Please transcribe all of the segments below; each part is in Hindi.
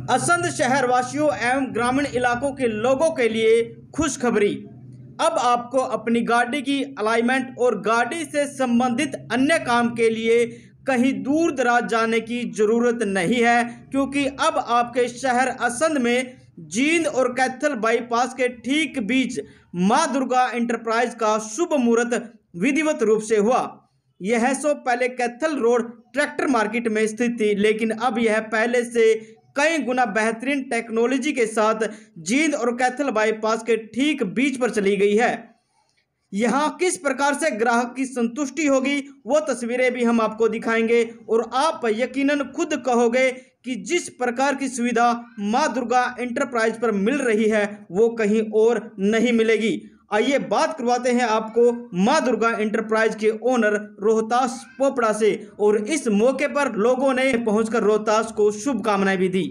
असंध शहर वासियों एवं ग्रामीण इलाकों के लोगों के लिए खुशखबरी। अब आपको अपनी गाड़ी की अलाइनमेंट और गाड़ी से संबंधित अन्य काम के लिए कहीं दूर दराज जाने की जरूरत नहीं है, क्योंकि अब आपके शहर असंध में जींद और कैथल बाईपास के ठीक बीच मां दुर्गा एंटरप्राइज का शुभ मुहूर्त विधिवत रूप से हुआ। यह शॉप पहले कैथल रोड ट्रैक्टर मार्केट में स्थित थी, लेकिन अब यह पहले से कई गुना बेहतरीन टेक्नोलॉजी के साथ जींद और कैथल बाईपास के ठीक बीच पर चली गई है। यहाँ किस प्रकार से ग्राहक की संतुष्टि होगी वो तस्वीरें भी हम आपको दिखाएंगे और आप यकीनन खुद कहोगे कि जिस प्रकार की सुविधा मां दुर्गा एंटरप्राइज पर मिल रही है वो कहीं और नहीं मिलेगी। आइए बात करवाते हैं आपको मां दुर्गा एंटरप्राइज के ओनर रोहतास पोपड़ा से, और इस मौके पर लोगों ने पहुंचकर रोहतास को शुभकामनाएं भी दी।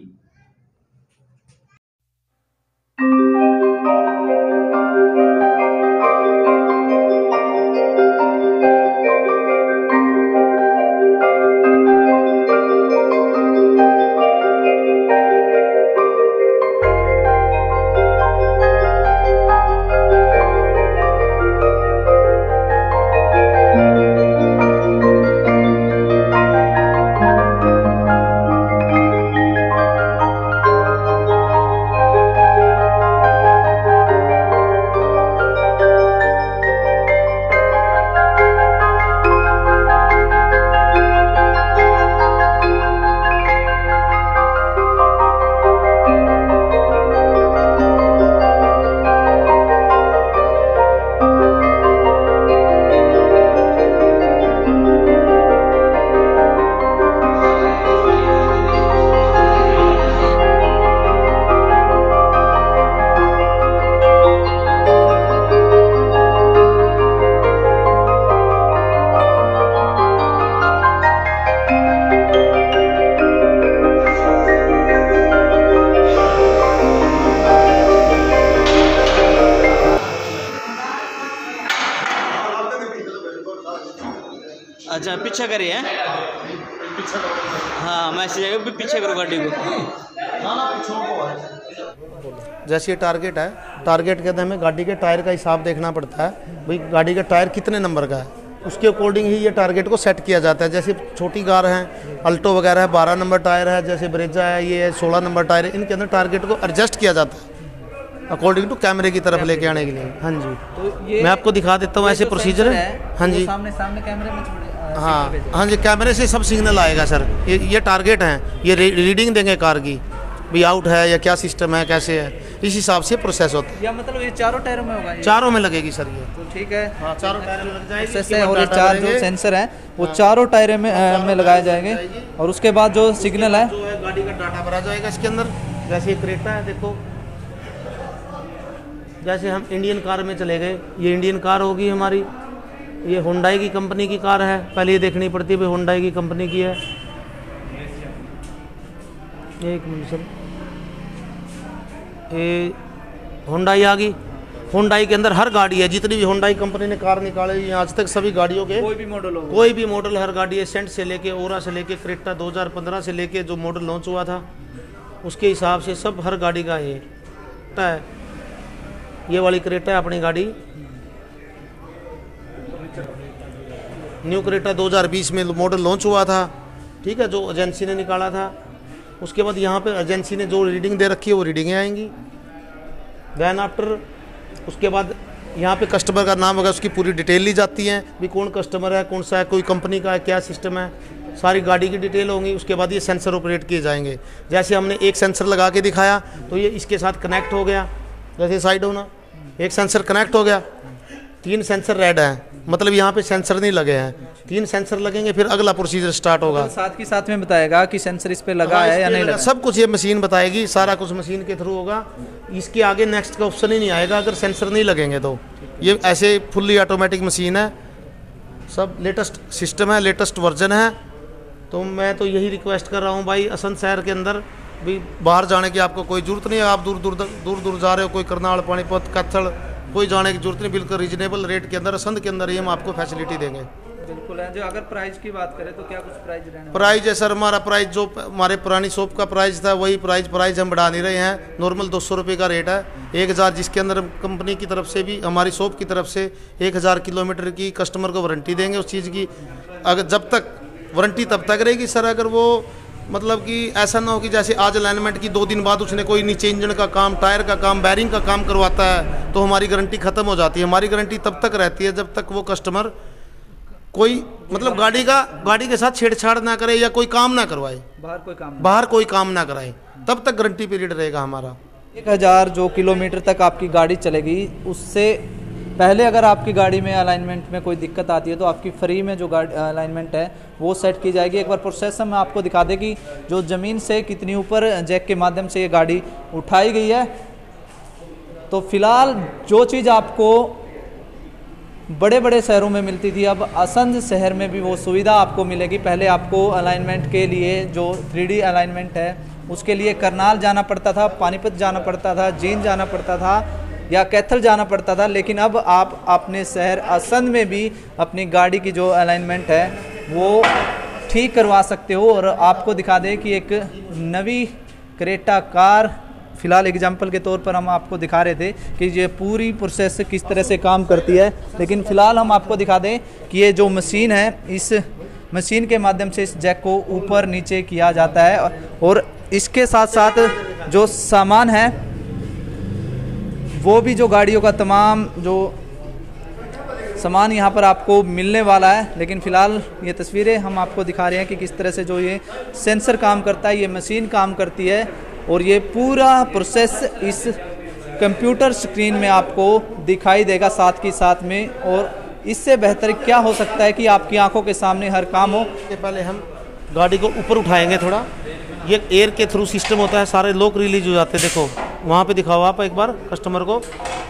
अच्छा पीछे करिए हाँ, मैसेज भी पीछे करो गाड़ी को। जैसे ये टारगेट है, टारगेट के अंदर हमें गाड़ी के टायर का हिसाब देखना पड़ता है, भाई गाड़ी का टायर कितने नंबर का है, उसके अकॉर्डिंग ही ये टारगेट को सेट किया जाता है। जैसे छोटी कार है, अल्टो वगैरह है, 12 नंबर टायर है, जैसे ब्रेजा है ये 16 नंबर टायर है, इनके अंदर टारगेट को एडजस्ट किया जाता है अकॉर्डिंग टू कैमरे की तरफ लेके आने के लिए। हाँ जी, तो ये मैं आपको दिखा देता हूँ ऐसे प्रोसीजर है। हाँ जी, सामने कैमरे में हाँ जी, कैमरे से सब सिग्नल आएगा सर। ये टारगेट हैं, ये रीडिंग देंगे कार की भी आउट है या क्या सिस्टम है, कैसे है, इस हिसाब से प्रोसेस होता है। या मतलब ये चारों टायरों में होगा? चारों में लगेगी सर ये। तो ठीक है, हाँ, चारों टायरों में लग जाएगी। और ये चार जो सेंसर हैं वो चारों टायरों में लगाए जाएंगे, और उसके बाद जो सिग्नल है जो है गाड़ी का डाटा भरा जाएगा इसके अंदर। जैसे क्रेटा है, देखो जैसे हम इंडियन कार में चले गए, ये इंडियन कार होगी हमारी, ये हुंडई की कंपनी की कार है, पहले ये देखनी पड़ती है भाई हुंडई की कंपनी की है। एक मिनट सर, ये हुंडई आ गई। हुंडई के अंदर हर गाड़ी है, जितनी भी हुंडई कंपनी ने कार निकाली आज तक सभी गाड़ियों के कोई भी मॉडल हर गाड़ी है, सेंट से लेके ओरा से लेके क्रेटा 2015 से लेके जो मॉडल लॉन्च हुआ था उसके हिसाब से सब हर गाड़ी का ये है। ये वाली क्रेटा है अपनी गाड़ी, न्यू क्रेटा 2020 में मॉडल लॉन्च हुआ था, ठीक है, जो एजेंसी ने निकाला था। उसके बाद यहाँ पे एजेंसी ने जो रीडिंग दे रखी है वो रीडिंगें आएंगी। देन आफ्टर उसके बाद यहाँ पे कस्टमर का नाम होगा, उसकी पूरी डिटेल ली जाती है, भी कौन कस्टमर है, कौन सा है, कोई कंपनी का है, क्या सिस्टम है, सारी गाड़ी की डिटेल होंगी। उसके बाद ये सेंसर ऑपरेट किए जाएंगे। जैसे हमने एक सेंसर लगा के दिखाया तो ये इसके साथ कनेक्ट हो गया, जैसे साइड होना, एक सेंसर कनेक्ट हो गया। 3 सेंसर रेड है, मतलब यहाँ पे सेंसर नहीं लगे हैं, 3 सेंसर लगेंगे, फिर अगला प्रोसीजर स्टार्ट होगा। साथ में बताएगा कि सेंसर इस पे लगा है या नहीं लगा, सब कुछ ये मशीन बताएगी, सारा कुछ मशीन के थ्रू होगा। इसके आगे नेक्स्ट का ऑप्शन ही नहीं आएगा अगर सेंसर नहीं लगेंगे तो। ये ऐसे फुल्ली ऑटोमेटिक मशीन है, सब लेटेस्ट सिस्टम है, लेटेस्ट वर्जन है। तो मैं तो यही रिक्वेस्ट कर रहा हूँ भाई, असंध शहर के अंदर भी बाहर जाने की आपको कोई ज़रूरत नहीं है। आप दूर दूर जा रहे हो, कोई करनाल, पानीपत, कैथल, कोई जाने की जरूरत नहीं। बिल्कुल रीजनेबल रेट के अंदर असंध के अंदर ही हम आपको फैसिलिटी देंगे। बिल्कुल है। जो अगर प्राइस की बात करें तो क्या कुछ प्राइस रहने वाला है? प्राइस है सर, हमारा प्राइस जो हमारे पुरानी शॉप का प्राइस था वही प्राइस हम बढ़ा नहीं रहे हैं। नॉर्मल 200 रुपये का रेट है। 1000, जिसके अंदर कंपनी की तरफ से भी, हमारी शॉप की तरफ से 1000 किलोमीटर की कस्टमर को वारंटी देंगे उस चीज़ की। अगर जब तक वारंटी तब तक रहेगी सर, अगर वो मतलब कि ऐसा ना हो कि जैसे आज अलाइनमेंट की 2 दिन बाद उसने कोई नीचे इंजन का काम, टायर का काम, बैरिंग का काम करवाता है तो हमारी गारंटी ख़त्म हो जाती है। हमारी गारंटी तब तक रहती है जब तक वो कस्टमर कोई मतलब गाड़ी के साथ छेड़छाड़ ना करे या कोई काम ना करवाए, बाहर कोई काम ना कराए, तब तक गारंटी पीरियड रहेगा हमारा। 1000 जो किलोमीटर तक आपकी गाड़ी चलेगी, उससे पहले अगर आपकी गाड़ी में अलाइनमेंट में कोई दिक्कत आती है तो आपकी फ्री में जो गाड़ी अलाइनमेंट है वो सेट की जाएगी। एक बार प्रोसेस हम आपको दिखा दें कि जो ज़मीन से कितनी ऊपर जैक के माध्यम से ये गाड़ी उठाई गई है। तो फिलहाल जो चीज़ आपको बड़े बड़े शहरों में मिलती थी, अब असंध शहर में भी वो सुविधा आपको मिलेगी। पहले आपको अलाइनमेंट के लिए जो 3D अलाइनमेंट है उसके लिए करनाल जाना पड़ता था, पानीपत जाना पड़ता था, जींद जाना पड़ता था या कैथल जाना पड़ता था, लेकिन अब आप अपने शहर असंध में भी अपनी गाड़ी की जो अलाइनमेंट है वो ठीक करवा सकते हो। और आपको दिखा दें कि एक नवी क्रेटा कार, फ़िलहाल एग्जाम्पल के तौर पर हम आपको दिखा रहे थे कि ये पूरी प्रोसेस किस तरह से काम करती है, लेकिन फ़िलहाल हम आपको दिखा दें कि ये जो मशीन है, इस मशीन के माध्यम से इस जैक को ऊपर नीचे किया जाता है। और इसके साथ साथ जो सामान है वो भी, जो गाड़ियों का तमाम जो सामान यहाँ पर आपको मिलने वाला है। लेकिन फ़िलहाल ये तस्वीरें हम आपको दिखा रहे हैं कि किस तरह से जो ये सेंसर काम करता है, ये मशीन काम करती है और ये पूरा प्रोसेस इस कंप्यूटर स्क्रीन में आपको दिखाई देगा साथ ही साथ में। और इससे बेहतर क्या हो सकता है कि आपकी आंखों के सामने हर काम हो। के पहले हम गाड़ी को ऊपर उठाएंगे थोड़ा, ये एयर के थ्रू सिस्टम होता है, सारे लॉक रिलीज हो जाते हैं। देखो वहाँ पे दिखाओ आप एक बार कस्टमर को,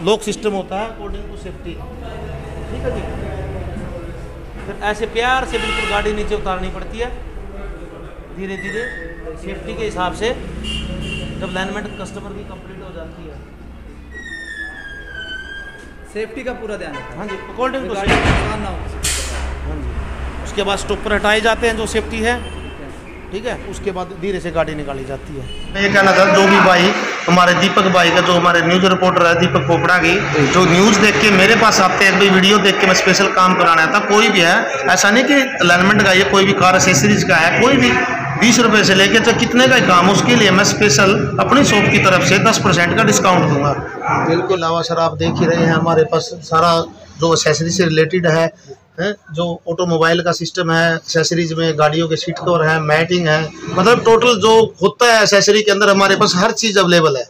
लॉक सिस्टम होता है अकॉर्डिंग टू सेफ्टी, ठीक है जी। फिर ऐसे प्यार से बिल्कुल गाड़ी नीचे उतारनी पड़ती है, धीरे धीरे सेफ्टी के हिसाब से, जब अलाइनमेंट कस्टमर की कंप्लीट हो जाती है। सेफ्टी का पूरा ध्यान है। हाँ जी, अकॉर्डिंग टू ना हो। हाँ जी। उसके बाद स्टॉपर हटाए जाते हैं जो सेफ्टी है, ठीक है। उसके बाद धीरे से गाड़ी निकाली जाती है। मैं ये कहना था, जो भी भाई हमारे दीपक भाई का, जो हमारे न्यूज़ रिपोर्टर है दीपक पोपड़ा की, जो न्यूज़ देख के मेरे पास आते हैं, कोई वीडियो देख के मैं स्पेशल काम कराना था, कोई भी है, ऐसा नहीं कि अलाइनमेंट का, ये कोई भी कार एसेसरीज का है, कोई भी 20 रुपये से लेके तो कितने का काम, उसके लिए मैं स्पेशल अपनी शॉप की तरफ से 10% का डिस्काउंट दूंगा। बिल्कुल अलावा सर आप देख ही रहे हैं, हमारे पास सारा जो एसेसरी से रिलेटेड है, जो ऑटोमोबाइल का सिस्टम है, एसेसरीज में गाड़ियों के सीट कवर है, मैटिंग है, मतलब टोटल जो होता है एसेसरी के अंदर हमारे पास हर चीज अवेलेबल है,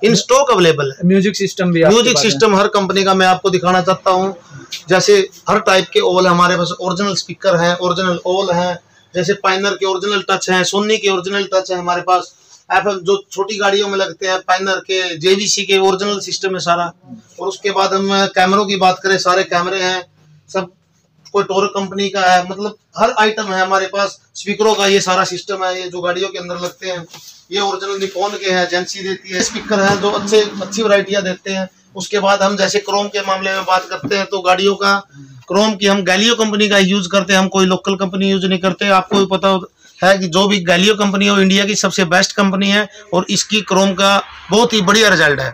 इन स्टॉक अवेलेबल है। म्यूजिक सिस्टम भी, म्यूजिक सिस्टम हर कंपनी का मैं आपको दिखाना चाहता हूँ। जैसे हर टाइप के ओल हमारे पास, ओरिजिनल स्पीकर है, ओरिजिनल ओल है, जैसे पाइनर के ओरिजिनल टच है, सोनी के ओरिजिनल टच है हमारे पास, एफएम जो छोटी गाड़ियों में लगते हैं, पाइनर के, जेवीसी के ओरिजिनल सिस्टम है सारा। और उसके बाद हम कैमरों की बात करें, सारे कैमरे हैं सब, कोई टोर कंपनी का है, मतलब हर आइटम है हमारे पास। स्पीकरों का ये सारा सिस्टम है, ये जो गाड़ियों के अंदर लगते हैं, ये ओरिजिनल निकॉन के हैं, एजेंसी देती है स्पीकर है, जो अच्छी वैरायटियां देते हैं। उसके बाद हम जैसे क्रोम के मामले में बात करते हैं, तो गाड़ियों का क्रोम की हम गैलियो कंपनी का यूज करते हैं, हम कोई लोकल कंपनी यूज नहीं करते। आपको भी पता है कि जो भी गैलियो कंपनी है वो इंडिया की सबसे बेस्ट कंपनी है और इसकी क्रोम का बहुत ही बढ़िया रिजल्ट है।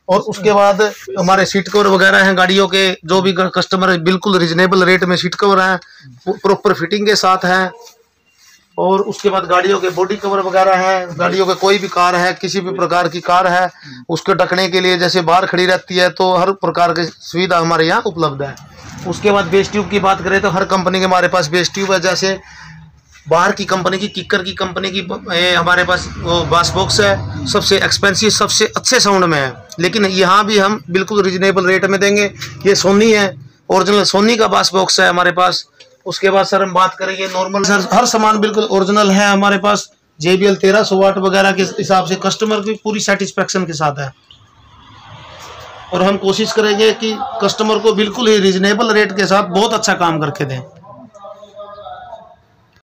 और उसके बाद हमारे सीट कवर वगैरह हैं गाड़ियों के, जो भी कस्टमर बिल्कुल रिजनेबल रेट में सीट कवर हैं, प्रॉपर फिटिंग के साथ हैं। और उसके बाद गाड़ियों के बॉडी कवर वगैरह हैं, गाड़ियों के कोई भी कार है, किसी भी प्रकार की कार है, उसके ढकने के लिए जैसे बाहर खड़ी रहती है, तो हर प्रकार की सुविधा हमारे यहाँ उपलब्ध है। उसके बाद बेस ट्यूब की बात करें तो हर कंपनी के हमारे पास बेस ट्यूब है, जैसे बाहर की कंपनी की, किकर की कंपनी की हमारे पास वो बास बॉक्स है, सबसे एक्सपेंसिव, सबसे अच्छे साउंड में है, लेकिन यहाँ भी हम बिल्कुल रिजनेबल रेट में देंगे। ये सोनी है, ओरिजिनल सोनी का बास बॉक्स है हमारे पास। उसके बाद सर हम बात करेंगे नॉर्मल, सर हर सामान बिल्कुल ओरिजिनल है हमारे पास। JBL 1300 वाट वगैरह के हिसाब से कस्टमर की पूरी सेटिस्फेक्शन के साथ है, और हम कोशिश करेंगे कि कस्टमर को बिल्कुल ही रिजनेबल रेट के साथ बहुत अच्छा काम करके दें।